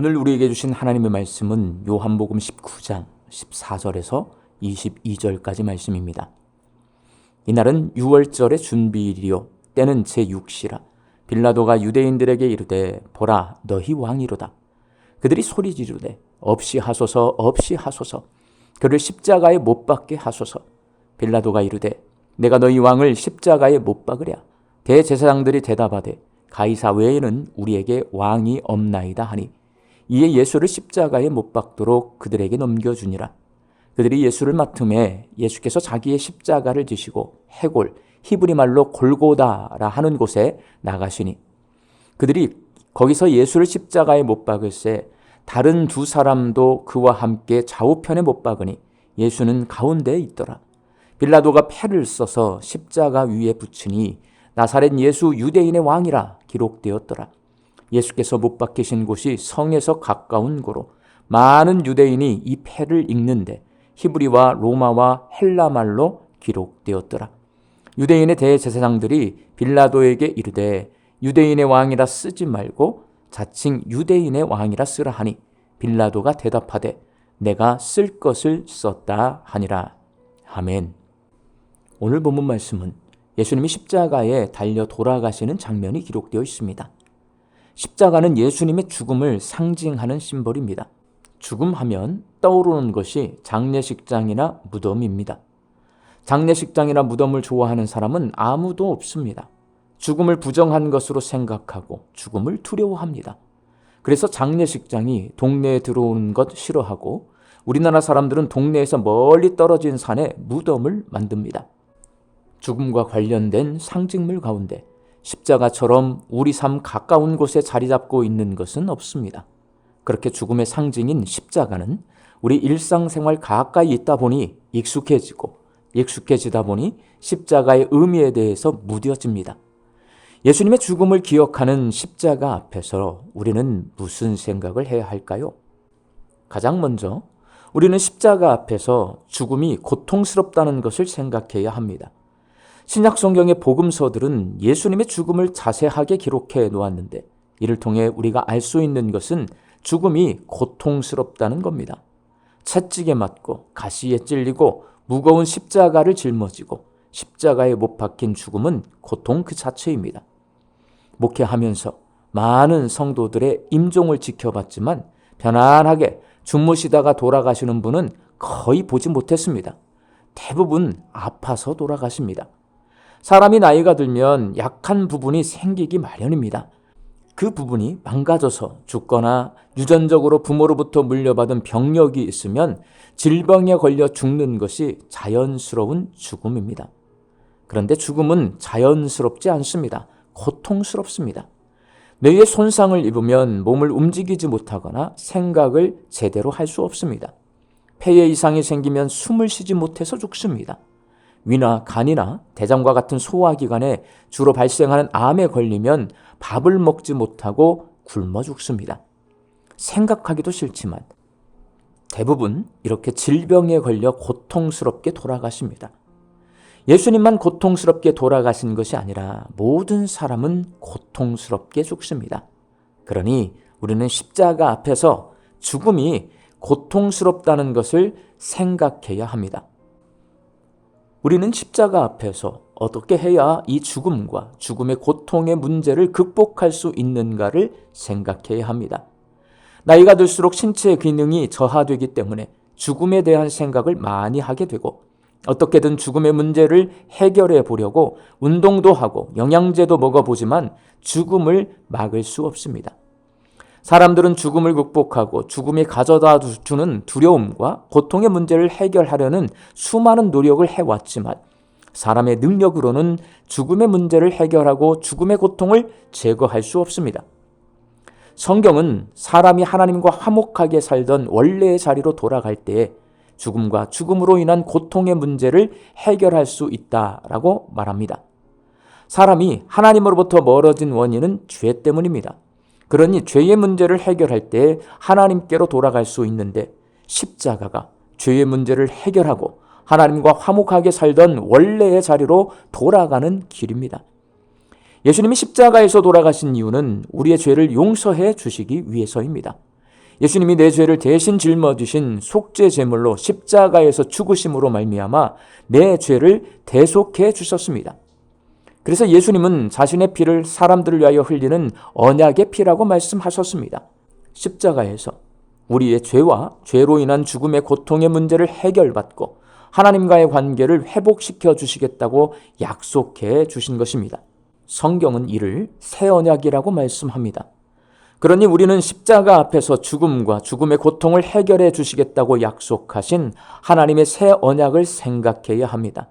오늘 우리에게 주신 하나님의 말씀은 요한복음 19장 14절에서 22절까지 말씀입니다. 이날은 유월절의 준비일이요 때는 제6시라. 빌라도가 유대인들에게 이르되 보라 너희 왕이로다. 그들이 소리 지르되 없이 하소서 없이 하소서. 그를 십자가에 못 박게 하소서. 빌라도가 이르되 내가 너희 왕을 십자가에 못 박으랴. 대제사장들이 대답하되 가이사 외에는 우리에게 왕이 없나이다 하니 이에 예수를 십자가에 못 박도록 그들에게 넘겨주니라. 그들이 예수를 맡음에 예수께서 자기의 십자가를 지시고 해골 히브리 말로 골고다라 하는 곳에 나가시니 그들이 거기서 예수를 십자가에 못 박을새 다른 두 사람도 그와 함께 좌우편에 못 박으니 예수는 가운데에 있더라. 빌라도가 패를 써서 십자가 위에 붙이니 나사렛 예수 유대인의 왕이라 기록되었더라. 예수께서 못 박히신 곳이 성에서 가까운 고로 많은 유대인이 이 패를 읽는데 히브리와 로마와 헬라 말로 기록되었더라. 유대인의 대제사장들이 빌라도에게 이르되 유대인의 왕이라 쓰지 말고 자칭 유대인의 왕이라 쓰라 하니 빌라도가 대답하되 내가 쓸 것을 썼다 하니라. 아멘. 오늘 본문 말씀은 예수님이 십자가에 달려 돌아가시는 장면이 기록되어 있습니다. 십자가는 예수님의 죽음을 상징하는 심벌입니다. 죽음하면 떠오르는 것이 장례식장이나 무덤입니다. 장례식장이나 무덤을 좋아하는 사람은 아무도 없습니다. 죽음을 부정한 것으로 생각하고 죽음을 두려워합니다. 그래서 장례식장이 동네에 들어오는 것 싫어하고 우리나라 사람들은 동네에서 멀리 떨어진 산에 무덤을 만듭니다. 죽음과 관련된 상징물 가운데 십자가처럼 우리 삶 가까운 곳에 자리 잡고 있는 것은 없습니다. 그렇게 죽음의 상징인 십자가는 우리 일상생활 가까이 있다 보니 익숙해지다 보니 십자가의 의미에 대해서 무뎌집니다. 예수님의 죽음을 기억하는 십자가 앞에서 우리는 무슨 생각을 해야 할까요? 가장 먼저 우리는 십자가 앞에서 죽음이 고통스럽다는 것을 생각해야 합니다. 신약 성경의 복음서들은 예수님의 죽음을 자세하게 기록해 놓았는데 이를 통해 우리가 알 수 있는 것은 죽음이 고통스럽다는 겁니다. 채찍에 맞고 가시에 찔리고 무거운 십자가를 짊어지고 십자가에 못 박힌 죽음은 고통 그 자체입니다. 목회하면서 많은 성도들의 임종을 지켜봤지만 편안하게 주무시다가 돌아가시는 분은 거의 보지 못했습니다. 대부분 아파서 돌아가십니다. 사람이 나이가 들면 약한 부분이 생기기 마련입니다. 그 부분이 망가져서 죽거나 유전적으로 부모로부터 물려받은 병력이 있으면 질병에 걸려 죽는 것이 자연스러운 죽음입니다. 그런데 죽음은 자연스럽지 않습니다. 고통스럽습니다. 뇌에 손상을 입으면 몸을 움직이지 못하거나 생각을 제대로 할 수 없습니다. 폐에 이상이 생기면 숨을 쉬지 못해서 죽습니다. 위나 간이나 대장과 같은 소화기관에 주로 발생하는 암에 걸리면 밥을 먹지 못하고 굶어 죽습니다. 생각하기도 싫지만 대부분 이렇게 질병에 걸려 고통스럽게 돌아가십니다. 예수님만 고통스럽게 돌아가신 것이 아니라 모든 사람은 고통스럽게 죽습니다. 그러니 우리는 십자가 앞에서 죽음이 고통스럽다는 것을 생각해야 합니다. 우리는 십자가 앞에서 어떻게 해야 이 죽음과 죽음의 고통의 문제를 극복할 수 있는가를 생각해야 합니다. 나이가 들수록 신체의 기능이 저하되기 때문에 죽음에 대한 생각을 많이 하게 되고 어떻게든 죽음의 문제를 해결해 보려고 운동도 하고 영양제도 먹어보지만 죽음을 막을 수 없습니다. 사람들은 죽음을 극복하고 죽음이 가져다 주는 두려움과 고통의 문제를 해결하려는 수많은 노력을 해왔지만 사람의 능력으로는 죽음의 문제를 해결하고 죽음의 고통을 제거할 수 없습니다. 성경은 사람이 하나님과 화목하게 살던 원래의 자리로 돌아갈 때에 죽음과 죽음으로 인한 고통의 문제를 해결할 수 있다라고 말합니다. 사람이 하나님으로부터 멀어진 원인은 죄 때문입니다. 그러니 죄의 문제를 해결할 때 하나님께로 돌아갈 수 있는데 십자가가 죄의 문제를 해결하고 하나님과 화목하게 살던 원래의 자리로 돌아가는 길입니다. 예수님이 십자가에서 돌아가신 이유는 우리의 죄를 용서해 주시기 위해서입니다. 예수님이 내 죄를 대신 짊어지신 속죄 제물로 십자가에서 죽으심으로 말미암아 내 죄를 대속해 주셨습니다. 그래서 예수님은 자신의 피를 사람들을 위하여 흘리는 언약의 피라고 말씀하셨습니다. 십자가에서 우리의 죄와 죄로 인한 죽음의 고통의 문제를 해결받고 하나님과의 관계를 회복시켜 주시겠다고 약속해 주신 것입니다. 성경은 이를 새 언약이라고 말씀합니다. 그러니 우리는 십자가 앞에서 죽음과 죽음의 고통을 해결해 주시겠다고 약속하신 하나님의 새 언약을 생각해야 합니다.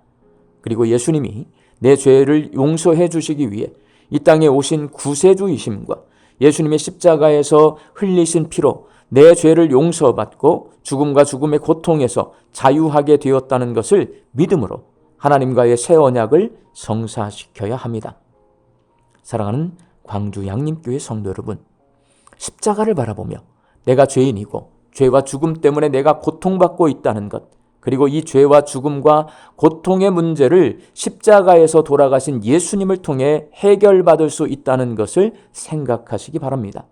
그리고 예수님이 내 죄를 용서해 주시기 위해 이 땅에 오신 구세주이심과 예수님의 십자가에서 흘리신 피로 내 죄를 용서받고 죽음과 죽음의 고통에서 자유하게 되었다는 것을 믿음으로 하나님과의 새 언약을 성사시켜야 합니다. 사랑하는 광주 양림교회 성도 여러분, 십자가를 바라보며 내가 죄인이고 죄와 죽음 때문에 내가 고통받고 있다는 것, 그리고 이 죄와 죽음과 고통의 문제를 십자가에서 돌아가신 예수님을 통해 해결받을 수 있다는 것을 생각하시기 바랍니다.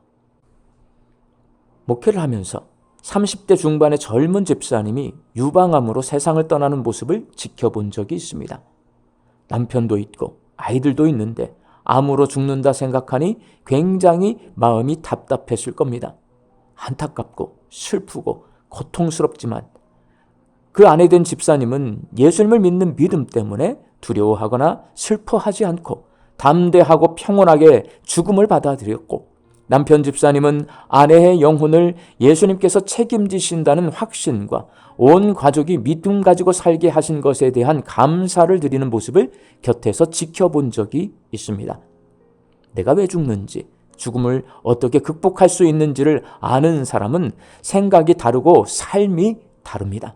목회를 하면서 30대 중반의 젊은 집사님이 유방암으로 세상을 떠나는 모습을 지켜본 적이 있습니다. 남편도 있고 아이들도 있는데 암으로 죽는다 생각하니 굉장히 마음이 답답했을 겁니다. 안타깝고 슬프고 고통스럽지만 그 아내 된 집사님은 예수님을 믿는 믿음 때문에 두려워하거나 슬퍼하지 않고 담대하고 평온하게 죽음을 받아들였고, 남편 집사님은 아내의 영혼을 예수님께서 책임지신다는 확신과 온 가족이 믿음 가지고 살게 하신 것에 대한 감사를 드리는 모습을 곁에서 지켜본 적이 있습니다. 내가 왜 죽는지, 죽음을 어떻게 극복할 수 있는지를 아는 사람은 생각이 다르고 삶이 다릅니다.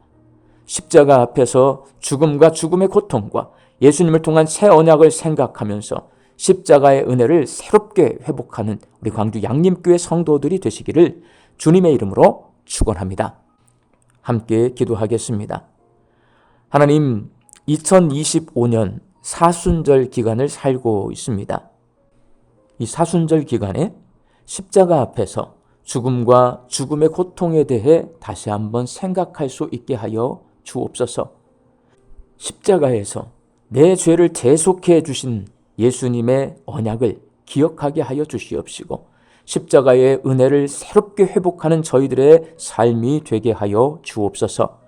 십자가 앞에서 죽음과 죽음의 고통과 예수님을 통한 새 언약을 생각하면서 십자가의 은혜를 새롭게 회복하는 우리 광주 양림교회 성도들이 되시기를 주님의 이름으로 축원합니다. 함께 기도하겠습니다. 하나님, 2025년 사순절 기간을 살고 있습니다. 이 사순절 기간에 십자가 앞에서 죽음과 죽음의 고통에 대해 다시 한번 생각할 수 있게 하여 주옵소서. 십자가에서 내 죄를 대속해 주신 예수님의 언약을 기억하게 하여 주시옵시고, 십자가의 은혜를 새롭게 회복하는 저희들의 삶이 되게 하여 주옵소서.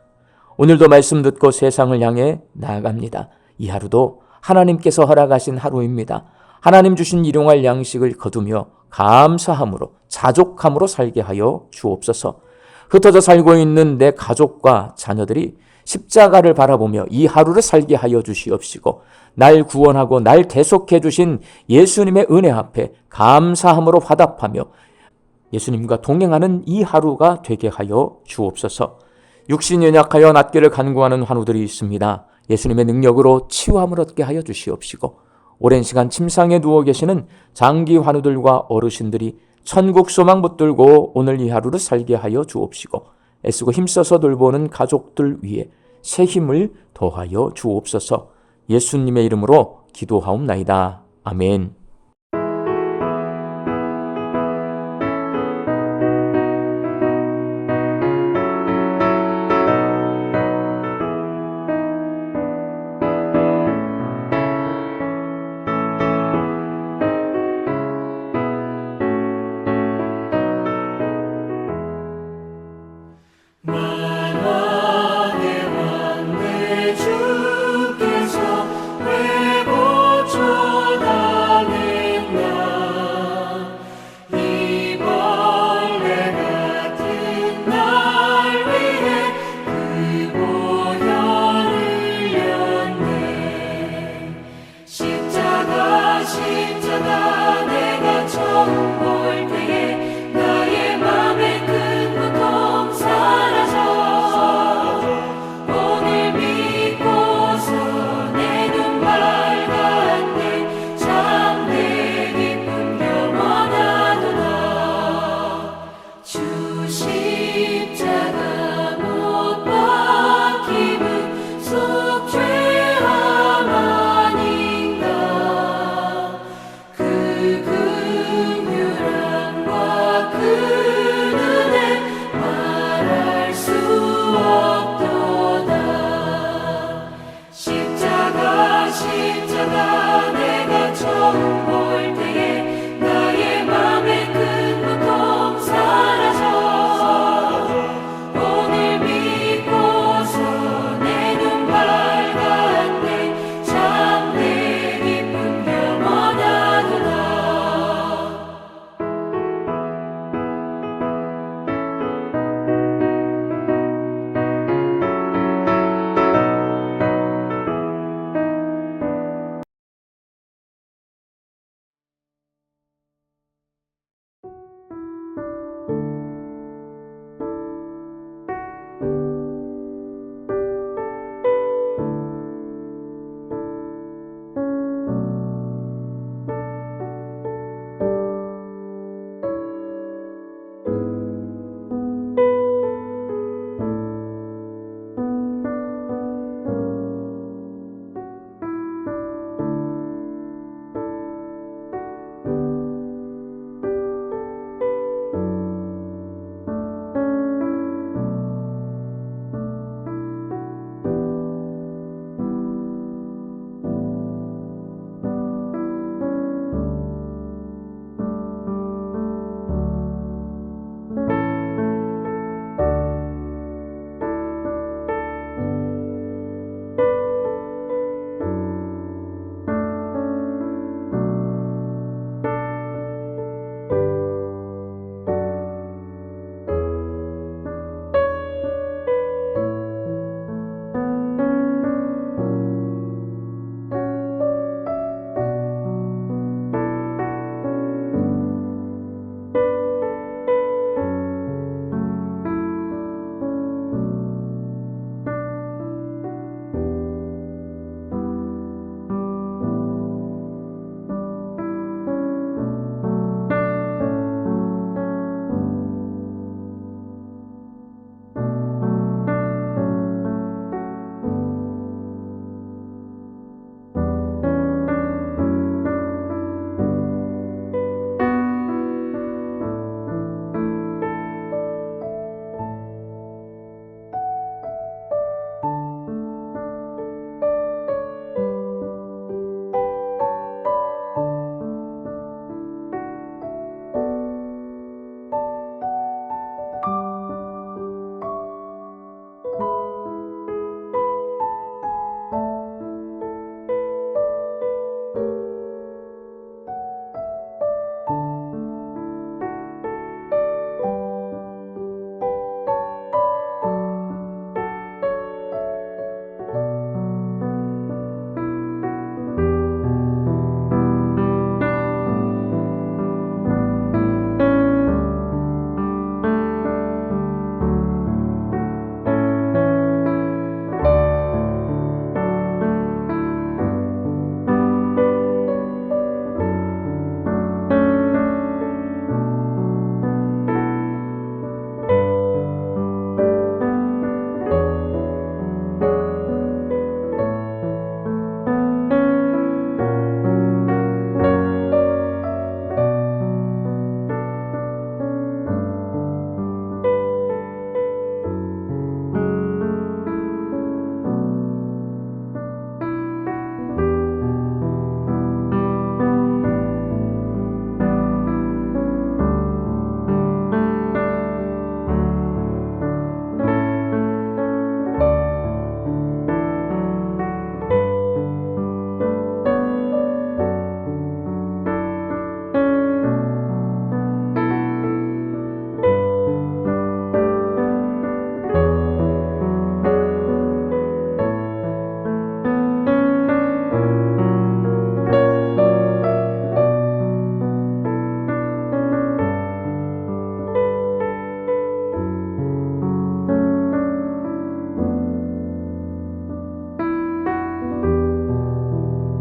오늘도 말씀 듣고 세상을 향해 나아갑니다. 이 하루도 하나님께서 허락하신 하루입니다. 하나님 주신 일용할 양식을 거두며 감사함으로 자족함으로 살게 하여 주옵소서. 흩어져 살고 있는 내 가족과 자녀들이 십자가를 바라보며 이 하루를 살게 하여 주시옵시고, 날 구원하고 날 대속해 주신 예수님의 은혜 앞에 감사함으로 화답하며 예수님과 동행하는 이 하루가 되게 하여 주옵소서. 육신이 연약하여 낫기를 간구하는 환우들이 있습니다. 예수님의 능력으로 치유함을 얻게 하여 주시옵시고, 오랜 시간 침상에 누워 계시는 장기 환우들과 어르신들이 천국 소망 붙들고 오늘 이 하루를 살게 하여 주옵시고, 애쓰고 힘써서 돌보는 가족들 위해 새 힘을 더하여 주옵소서. 예수님의 이름으로 기도하옵나이다. 아멘. 나라